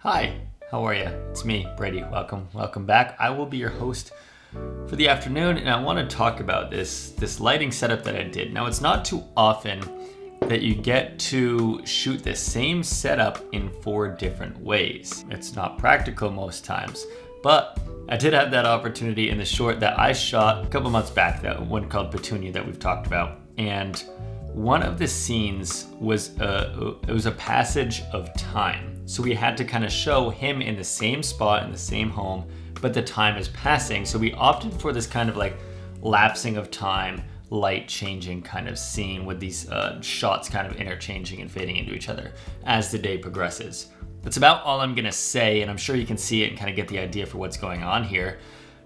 Hi, how are you? It's me, Brady. Welcome back. I will be your host for the afternoon, and I want to talk about this lighting setup that I did. Now, it's not too often that you get to shoot the same setup in 4 different ways. It's not practical most times, but I did have that opportunity in the short that I shot a couple months back, that one called Petunia that we've talked about. And one of the scenes was a passage of time. So we had to kind of show him in the same spot, in the same home, but the time is passing. So we opted for this kind of like lapsing of time, light changing kind of scene with these shots kind of interchanging and fading into each other as the day progresses. That's about all I'm gonna say, and I'm sure you can see it and kind of get the idea for what's going on here.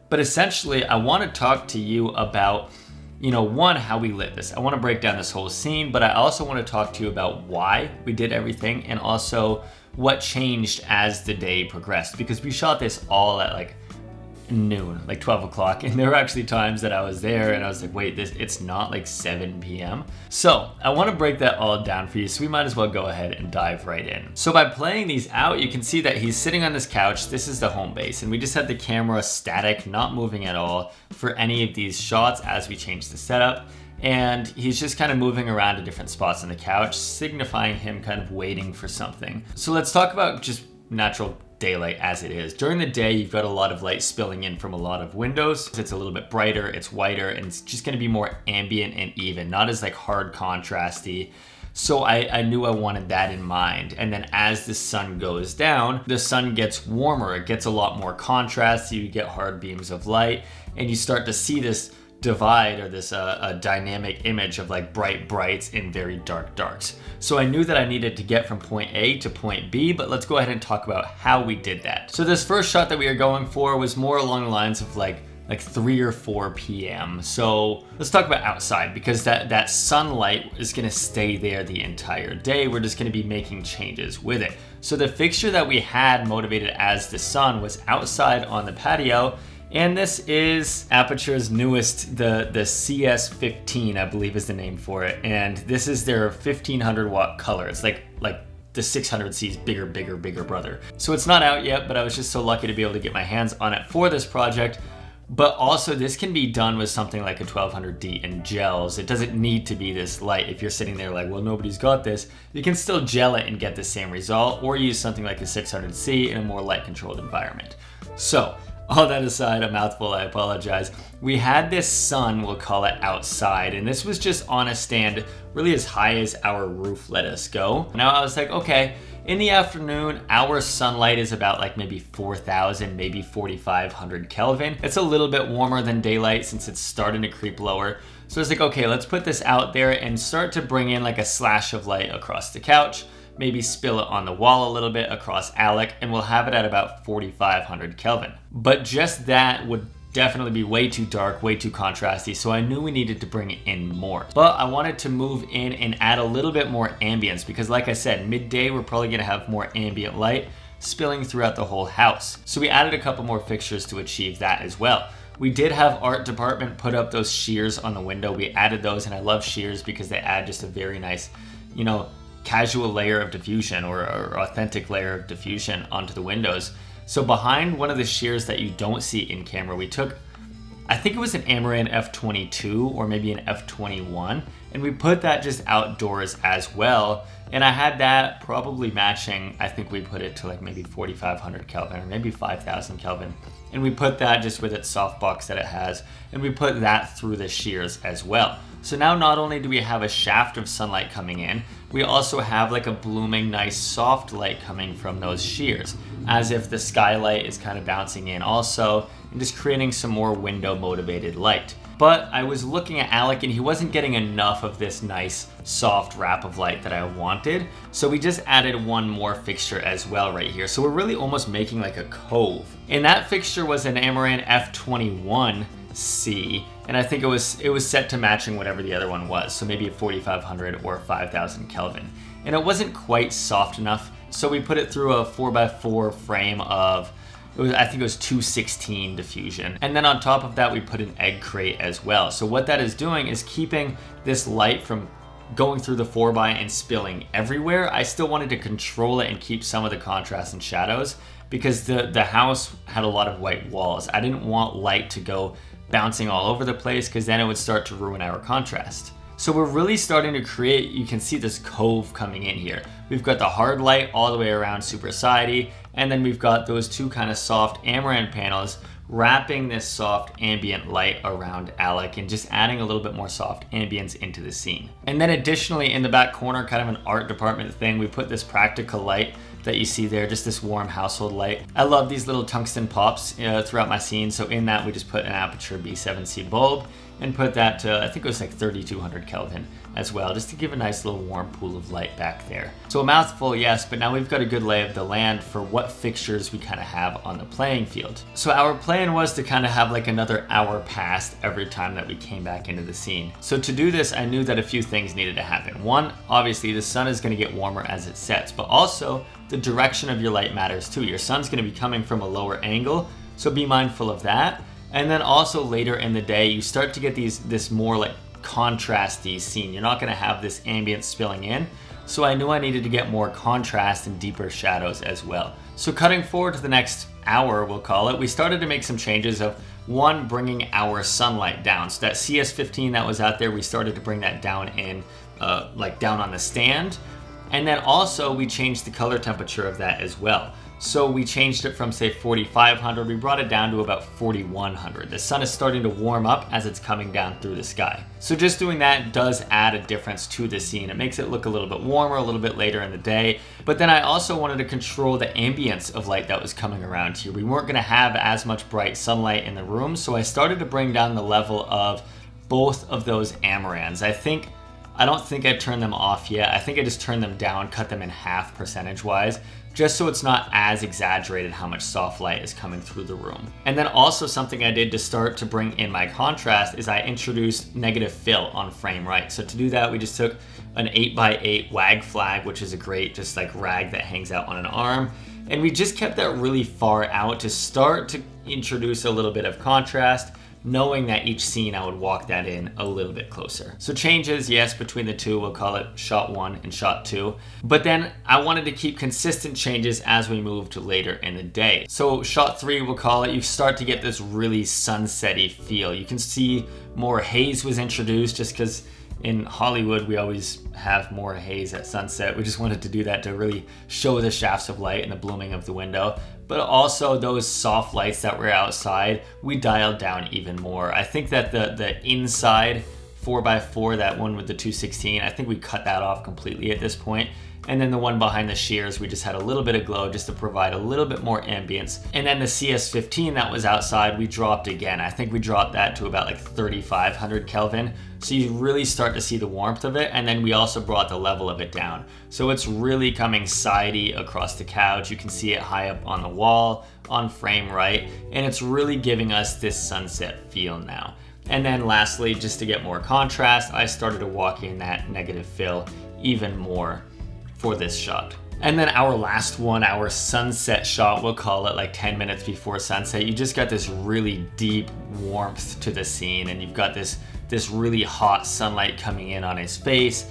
But essentially, I want to talk to you about, one, how we lit this. I want to break down this whole scene, but I also want to talk to you about why we did everything and also what changed as the day progressed, because we shot this all at like noon, like 12 o'clock, and there were actually times that I was there and I was like, wait, it's not like 7 p.m. So I want to break that all down for you, so we might as well go ahead and dive right in. So by playing these out, you can see that he's sitting on this couch. This is the home base, and we just had the camera static, not moving at all for any of these shots as we changed the setup. And he's just kind of moving around to different spots on the couch, signifying him kind of waiting for something. So let's talk about just natural daylight as it is. During the day, you've got a lot of light spilling in from a lot of windows. It's a little bit brighter, it's whiter, and it's just gonna be more ambient and even, not as like hard contrasty. So I knew I wanted that in mind. And then as the sun goes down, the sun gets warmer. It gets a lot more contrast. You get hard beams of light, and you start to see this divide, or this a dynamic image of like bright brights and very dark darks. So I knew that I needed to get from point A to point B, but let's go ahead and talk about how we did that. So this first shot that we are going for was more along the lines of like 3 or 4 p.m. So let's talk about outside, because that sunlight is gonna stay there the entire day. We're just gonna be making changes with it. So the fixture that we had motivated as the sun was outside on the patio. And this is Aperture's newest, the CS15, I believe is the name for it. And this is their 1500 watt color. It's like the 600C's bigger brother. So it's not out yet, but I was just so lucky to be able to get my hands on it for this project. But also this can be done with something like a 1200D in gels. It doesn't need to be this light. If you're sitting there like, well, nobody's got this, you can still gel it and get the same result, or use something like a 600C in a more light controlled environment. So, all that aside, a mouthful, I apologize. We had this sun, we'll call it, outside, and this was just on a stand really as high as our roof let us go. Now I was like, okay, in the afternoon, our sunlight is about like maybe 4,000, maybe 4,500 Kelvin. It's a little bit warmer than daylight since it's starting to creep lower. So I was like, okay, let's put this out there and start to bring in like a slash of light across the couch. Maybe spill it on the wall a little bit across Alec, and we'll have it at about 4,500 Kelvin. But just that would definitely be way too dark, way too contrasty, so I knew we needed to bring in more. But I wanted to move in and add a little bit more ambience, because like I said, midday we're probably gonna have more ambient light spilling throughout the whole house. So we added a couple more fixtures to achieve that as well. We did have art department put up those shears on the window. We added those, and I love shears because they add just a very nice, casual layer of diffusion or authentic layer of diffusion onto the windows. So behind one of the shears that you don't see in camera, we took, I think it was an Amaran F22 or maybe an F21, and we put that just outdoors as well. And I had that probably matching, I think we put it to like maybe 4,500 Kelvin or maybe 5,000 Kelvin. And we put that just with its softbox that it has, and we put that through the shears as well. So now not only do we have a shaft of sunlight coming in, we also have like a blooming, nice soft light coming from those shears, as if the skylight is kind of bouncing in also, and just creating some more window motivated light. But I was looking at Alec, and he wasn't getting enough of this nice soft wrap of light that I wanted. So we just added one more fixture as well right here. So we're really almost making like a cove. And that fixture was an Amaran F21C, and I think it was set to matching whatever the other one was. So maybe a 4,500 or 5,000 Kelvin. And it wasn't quite soft enough, so we put it through a 4x4 frame of, I think it was 216 diffusion. And then on top of that, we put an egg crate as well. So what that is doing is keeping this light from going through the 4x and spilling everywhere, I still wanted to control it and keep some of the contrast and shadows, because the house had a lot of white walls. I didn't want light to go bouncing all over the place, because then it would start to ruin our contrast. So we're really starting to create, you can see this cove coming in here. We've got the hard light all the way around super sidey, and then we've got those two kind of soft amaranth panels wrapping this soft ambient light around Alec and just adding a little bit more soft ambience into the scene. And then additionally in the back corner, kind of an art department thing, we put this practical light that you see there, just this warm household light. I love these little tungsten pops throughout my scene. So in that, we just put an Aperture B7C bulb and put that to, I think it was like 3200 Kelvin as well, just to give a nice little warm pool of light back there. So a mouthful, yes, but now we've got a good lay of the land for what fixtures we kind of have on the playing field. So our plan was to kind of have like another hour passed every time that we came back into the scene. So to do this, I knew that a few things needed to happen. One, obviously the sun is going to get warmer as it sets, but also the direction of your light matters too. Your sun's going to be coming from a lower angle, so be mindful of that. And then also later in the day, you start to get this more like contrasty scene. You're not going to have this ambient spilling in. So I knew I needed to get more contrast and deeper shadows as well. So cutting forward to the next hour, we'll call it, we started to make some changes of one, bringing our sunlight down. So that CS15 that was out there, we started to bring that down in, like down on the stand. And then also we changed the color temperature of that as well. So we changed it from say 4,500, we brought it down to about 4,100. The sun is starting to warm up as it's coming down through the sky. So just doing that does add a difference to the scene. It makes it look a little bit warmer, a little bit later in the day. But then I also wanted to control the ambience of light that was coming around here. We weren't gonna have as much bright sunlight in the room, so I started to bring down the level of both of those amaranths. I don't think I turned them off yet. I think I just turned them down, cut them in half percentage-wise, just so it's not as exaggerated how much soft light is coming through the room. And then also something I did to start to bring in my contrast is I introduced negative fill on frame right. So to do that, we just took an 8x8 wag flag, which is a great just like rag that hangs out on an arm. And we just kept that really far out to start to introduce a little bit of contrast, knowing that each scene I would walk that in a little bit closer. So changes, yes, between the two, we'll call it shot 1 and shot 2. But then I wanted to keep consistent changes as we moved to later in the day. So shot 3, we'll call it, you start to get this really sunset-y feel. You can see more haze was introduced just because in Hollywood, we always have more haze at sunset. We just wanted to do that to really show the shafts of light and the blooming of the window. But also those soft lights that were outside, we dialed down even more. I think that the inside 4x4, that one with the 216, I think we cut that off completely at this point. And then the one behind the Shears, we just had a little bit of glow just to provide a little bit more ambience. And then the CS15 that was outside, we dropped again. I think we dropped that to about like 3,500 Kelvin. So you really start to see the warmth of it. And then we also brought the level of it down. So it's really coming sidey across the couch. You can see it high up on the wall, on frame right. And it's really giving us this sunset feel now. And then lastly, just to get more contrast, I started to walk in that negative fill even more for this shot. And then our last one, our sunset shot, we'll call it like 10 minutes before sunset. You just got this really deep warmth to the scene, and you've got this really hot sunlight coming in on his face.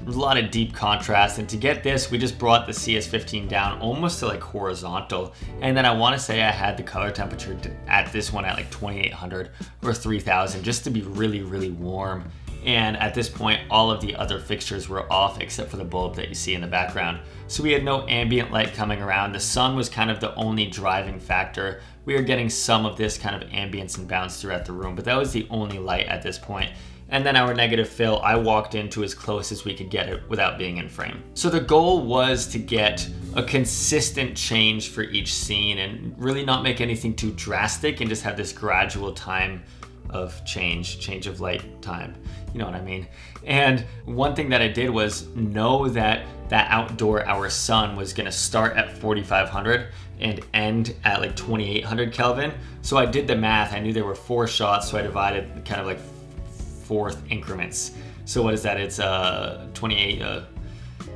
A lot of deep contrast, and to get this, we just brought the CS15 down almost to like horizontal. And then I want to say I had the color temperature at this one at like 2,800 or 3,000 just to be really, really warm. And at this point, all of the other fixtures were off except for the bulb that you see in the background. So we had no ambient light coming around. The sun was kind of the only driving factor. We were getting some of this kind of ambience and bounce throughout the room, but that was the only light at this point. And then our negative fill, I walked into as close as we could get it without being in frame. So the goal was to get a consistent change for each scene and really not make anything too drastic and just have this gradual time of change of light time. You know what I mean? And one thing that I did was know that outdoor, our sun was gonna start at 4,500 and end at like 2,800 Kelvin. So I did the math. I knew there were 4 shots, so I divided kind of like 4th increments. So what is that? It's 28,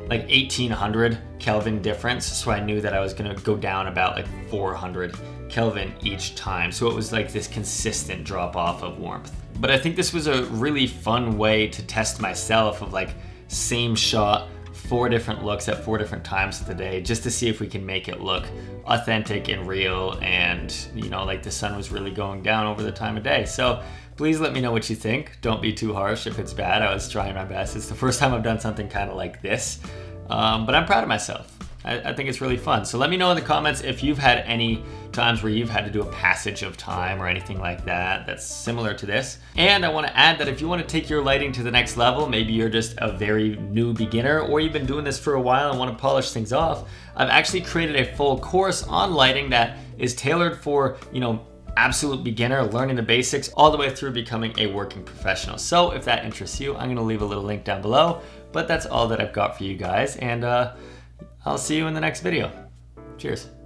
like 1,800 Kelvin difference. So I knew that I was gonna go down about like 400 Kelvin each time. So it was like this consistent drop off of warmth. But I think this was a really fun way to test myself of like, same shot 4 different looks at 4 different times of the day, just to see if we can make it look authentic and real, and you know, like the sun was really going down over the time of day. So please let me know what you think. Don't be too harsh if it's bad. I was trying my best. It's the first time I've done something kind of like this, but I'm proud of myself. I think it's really fun. So let me know in the comments if you've had any times where you've had to do a passage of time or anything like that that's similar to this. And I want to add that if you want to take your lighting to the next level, maybe you're just a very new beginner, or you've been doing this for a while and want to polish things off, I've actually created a full course on lighting that is tailored for, you know, absolute beginner, learning the basics all the way through becoming a working professional. So if that interests you, I'm going to leave a little link down below. But that's all that I've got for you guys, and I'll see you in the next video. Cheers.